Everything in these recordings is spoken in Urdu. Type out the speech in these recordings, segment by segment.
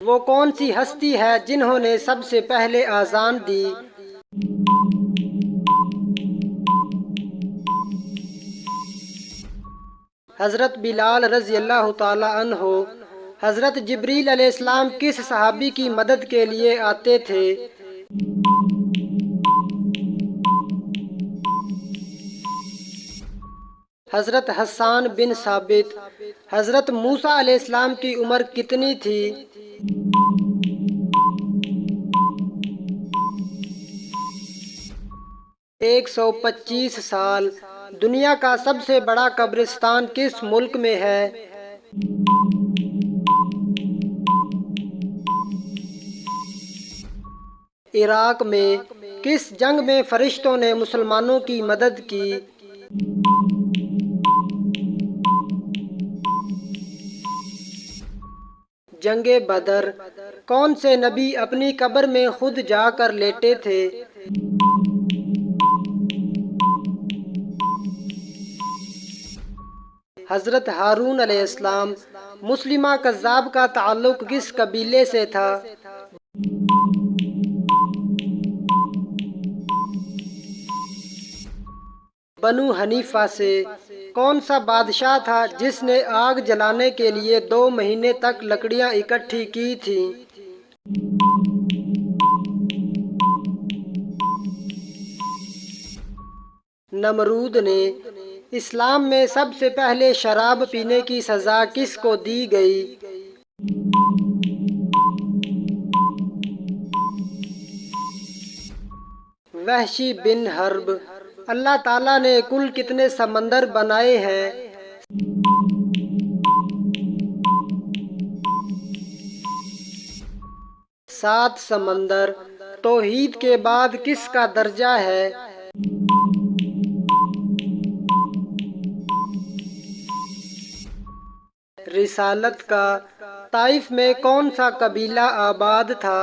وہ کون سی ہستی ہے جنہوں نے سب سے پہلے اذان دی؟ حضرت بلال رضی اللہ تعالی عنہ۔ حضرت جبریل علیہ السلام کس صحابی کی مدد کے لیے آتے تھے؟ حضرت حسان بن ثابت۔ حضرت موسیٰ علیہ السلام کی عمر کتنی تھی؟ 125 سال۔ دنیا کا سب سے بڑا قبرستان کس ملک میں ہے؟ عراق میں۔ کس جنگ میں فرشتوں نے مسلمانوں کی مدد کی؟ جنگ بدر۔ کون سے نبی اپنی قبر میں خود جا کر لیٹے تھے؟ حضرت ہارون علیہ السلام۔ مسلمہ کذاب کا تعلق کس قبیلے سے تھا؟ بنو حنیفہ سے۔ کون سا بادشاہ تھا جس نے آگ جلانے کے لیے 2 مہینے تک لکڑیاں اکٹھی کی تھیں؟ نمرود نے۔ اسلام میں سب سے پہلے شراب پینے کی سزا کس کو دی گئی؟ وحشی بن حرب۔ اللہ تعالیٰ نے کل کتنے سمندر بنائے ہیں؟ 7 سمندر۔ توحید کے بعد کس کا درجہ ہے؟ رسالت کا۔ طائف میں کون سا قبیلہ آباد تھا؟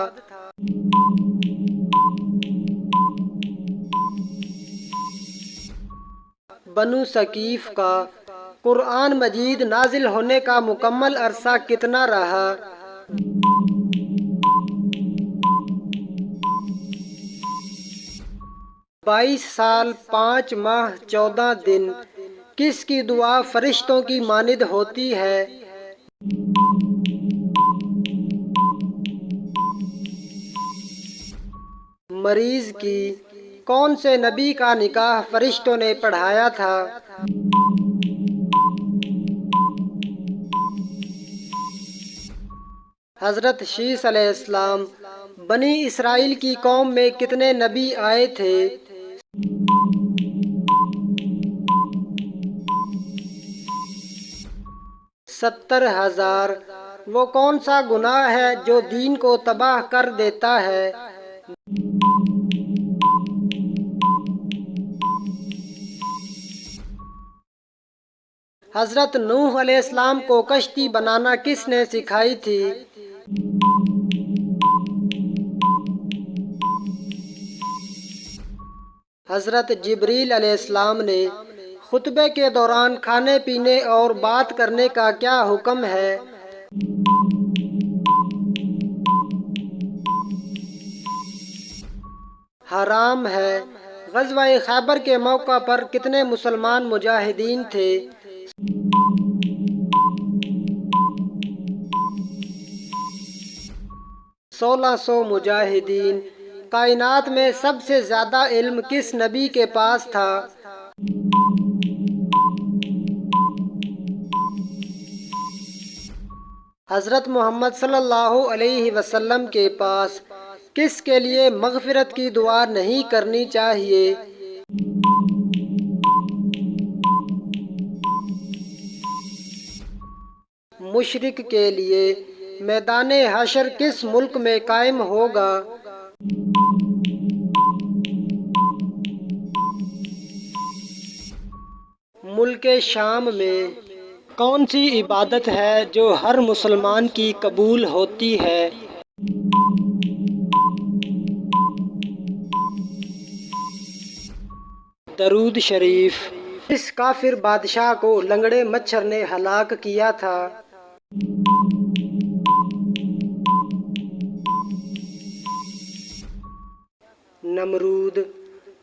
بنو ثقیف کا۔ قرآن مجید نازل ہونے کا مکمل عرصہ کتنا رہا؟ 22 سال 5 ماہ 14 دن۔ کس کی دعا فرشتوں کی مانند ہوتی ہے؟ مریض کی۔ کون سے نبی کا نکاح فرشتوں نے پڑھایا تھا؟ حضرت شیس علیہ السلام۔ بنی اسرائیل کی قوم میں کتنے نبی آئے تھے؟ 70,000۔ وہ کون سا گناہ ہے جو دین کو تباہ کر دیتا ہے؟ حضرت نوح علیہ السلام کو کشتی بنانا کس نے سکھائی تھی؟ حضرت جبریل علیہ السلام نے۔ خطبے کے دوران کھانے پینے اور بات کرنے کا کیا حکم ہے؟ حرام ہے۔ غزوہ خیبر کے موقع پر کتنے مسلمان مجاہدین تھے؟ 1600 مجاہدین۔ کائنات میں سب سے زیادہ علم کس نبی کے پاس تھا؟ حضرت محمد صلی اللہ علیہ وسلم کے پاس۔ کس کے لیے مغفرت کی دعا نہیں کرنی چاہیے؟ مشرک کے لیے۔ میدان حشر کس ملک میں قائم ہوگا؟ ملک شام میں۔ کون سی عبادت ہے جو ہر مسلمان کی قبول ہوتی ہے؟ درود شریف۔ اس کافر بادشاہ کو لنگڑے مچھر نے ہلاک کیا تھا؟ نمرود۔